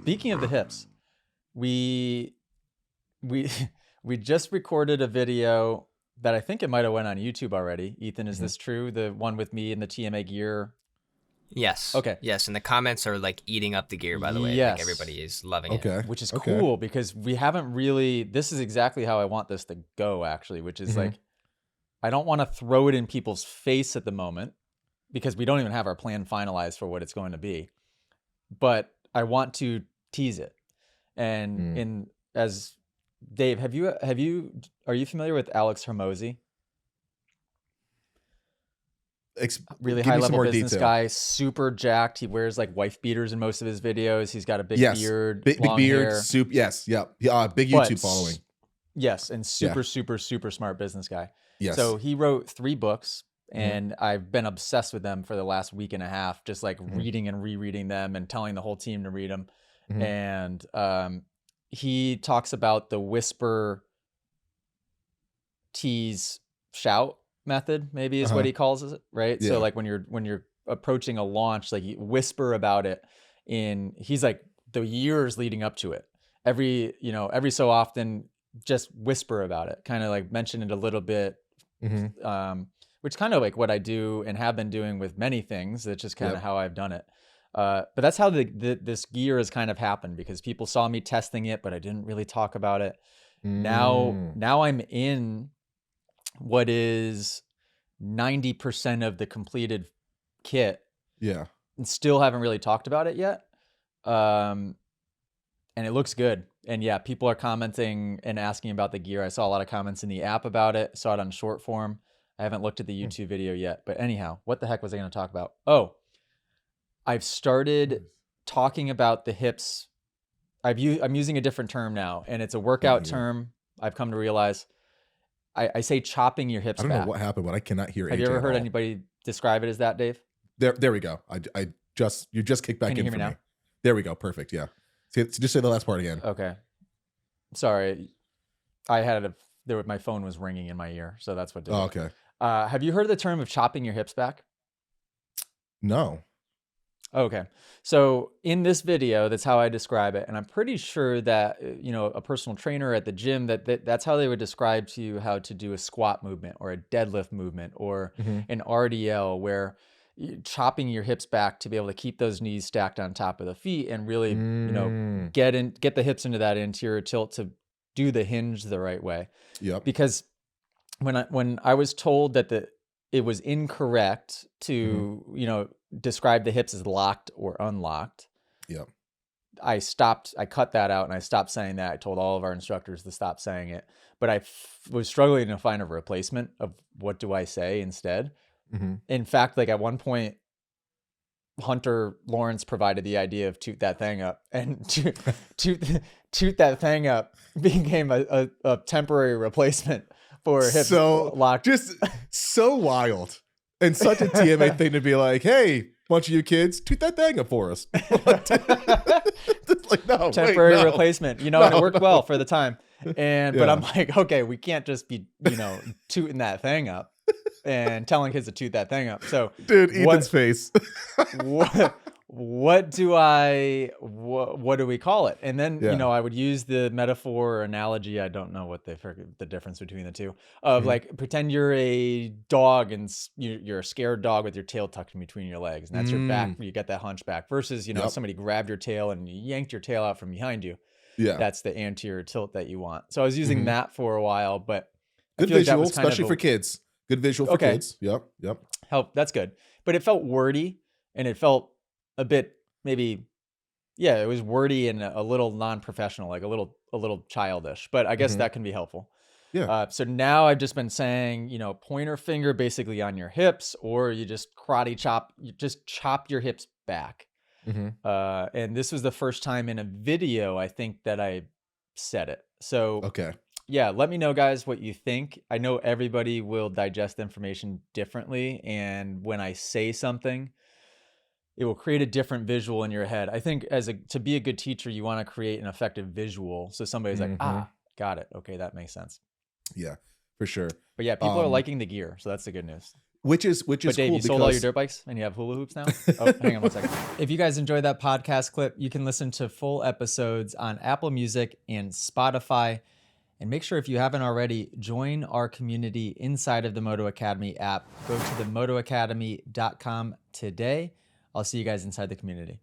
Speaking of the hips, we we we just recorded a video that I think it might have went on YouTube already. Ethan, is Mhm. this true? The one with me and the TMA gear. Yes. Okay. Yes. And the comments are like eating up the gear, by the way. Like Yes. everybody is loving it. Okay. Which is Okay. cool because we haven't really, this is exactly how I want this to go actually, which is Mhm. like, I don't want to throw it in people's face at the moment because we don't even have our plan finalized for what it's going to be. But I want to tease it. And Mm. in as Dave, are you familiar with Alex Hermosi? Really Give high me some level more business detail. guy, super jacked. He wears like wife beaters in most of his videos. He's got a big Yes. beard, Big long beard, hair, soup. Yes. Yep. Yeah. Big but YouTube following. yes, and Yeah. super smart business guy. Yes. So he wrote 3 books Mhm. and I've been obsessed with them for the last week and a half, just like Mhm. reading and rereading them and telling the whole team to read them. Mhm. And he talks about the whisper, tease, shout method, maybe is what Uh-huh. he calls it, right? So Yeah. like when you're approaching a launch, like you whisper about it he's like the years leading up to it. Every so often just whisper about it, kind of like mention it a little bit, Mhm. which kind of like what I do and have been doing with many things. That's just kind of Yep. how I've done it. But that's how this gear has kind of happened because people saw me testing it, but I didn't really talk about it. Now, Mm. now I'm in what is 90% of the completed kit Yeah. and still haven't really talked about it yet. And it looks good. And yeah, people are commenting and asking about the gear. I saw a lot of comments in the app about it. Saw it on short form. I haven't looked at the Mm. YouTube video yet. But anyhow, what the heck was I going to talk about? Oh, I've started talking about the hips. I'm using a different term now, and it's a workout Yeah. term. I've come to realize. I say chopping your hips I don't know back. what happened, but I cannot hear Have AJ you ever at heard all. anybody describe it as that, Dave? There we go. You just kicked back Can you in hear for me me. now? There we go. Perfect. Yeah. Just say the last part again. Okay. Sorry. My phone was ringing in my ear, so that's what did Oh, it. okay. Have you heard of the term of chopping your hips back? No. Okay. So in this video, that's how I describe it. And I'm pretty sure that, a personal trainer at the gym, that's how they would describe to you how to do a squat movement or a deadlift movement or Mhm. an RDL where chopping your hips back to be able to keep those knees stacked on top of the feet and really, Mm. get the hips into that anterior tilt to do the hinge the right way. Yep. Because when I was told that it was incorrect Mhm. to, describe the hips as locked or unlocked, Yep. I cut that out and I stopped saying that. I told all of our instructors to stop saying it, but I was struggling to find a replacement of what do I say instead. Mhm. In fact, like at one point, Hunter Lawrence provided the idea of toot that thing up, and toot that thing up became a temporary replacement for hips So locked. just so wild and such a TMA thing to be like, hey, bunch of you kids, toot that thing up for us. Like, no, Temporary wait, no. replacement, and it worked well for the time. But Yeah. I'm like, okay, we can't just be, tooting that thing up and telling kids to toot that thing up. So Dude, Ethan's face. what do we call it? And then, Yeah. I would use the metaphor or analogy. I don't know what the difference between the two of like, pretend you're a dog and you're a scared dog with your tail tucked in between your legs. And that's your back. You get that hunchback versus, Yep. somebody grabbed your tail and yanked your tail out from behind you. Yeah. That's the anterior tilt that you want. So I was using that for a while, but I Good feel like that visual, was kind especially of for kids. Good visual for Okay. kids. Yep. Yep. help. That's good. But it felt wordy and it felt a bit maybe, yeah, it was wordy and a little non-professional, like a little childish, but I guess Mhm. that can be helpful. Yeah. So now I've just been saying, pointer finger basically on your hips, or you just you just chop your hips back. Mhm. And this was the first time in a video, I think, that I said it. So Okay. yeah, let me know, guys, what you think. I know everybody will digest information differently. And when I say something, it will create a different visual in your head. I think to be a good teacher, you want to create an effective visual. So somebody's like, got it. Okay, that makes sense. Yeah, for sure. But yeah, people are liking the gear. So that's the good news. Which is But Dave, cool you sold all your because dirt bikes and you have hula hoops now? Oh, hang on one second. If you guys enjoyed that podcast clip, you can listen to full episodes on Apple Music and Spotify. And make sure, if you haven't already, join our community inside of the Moto Academy app. Go to themotoacademy.com today. I'll see you guys inside the community.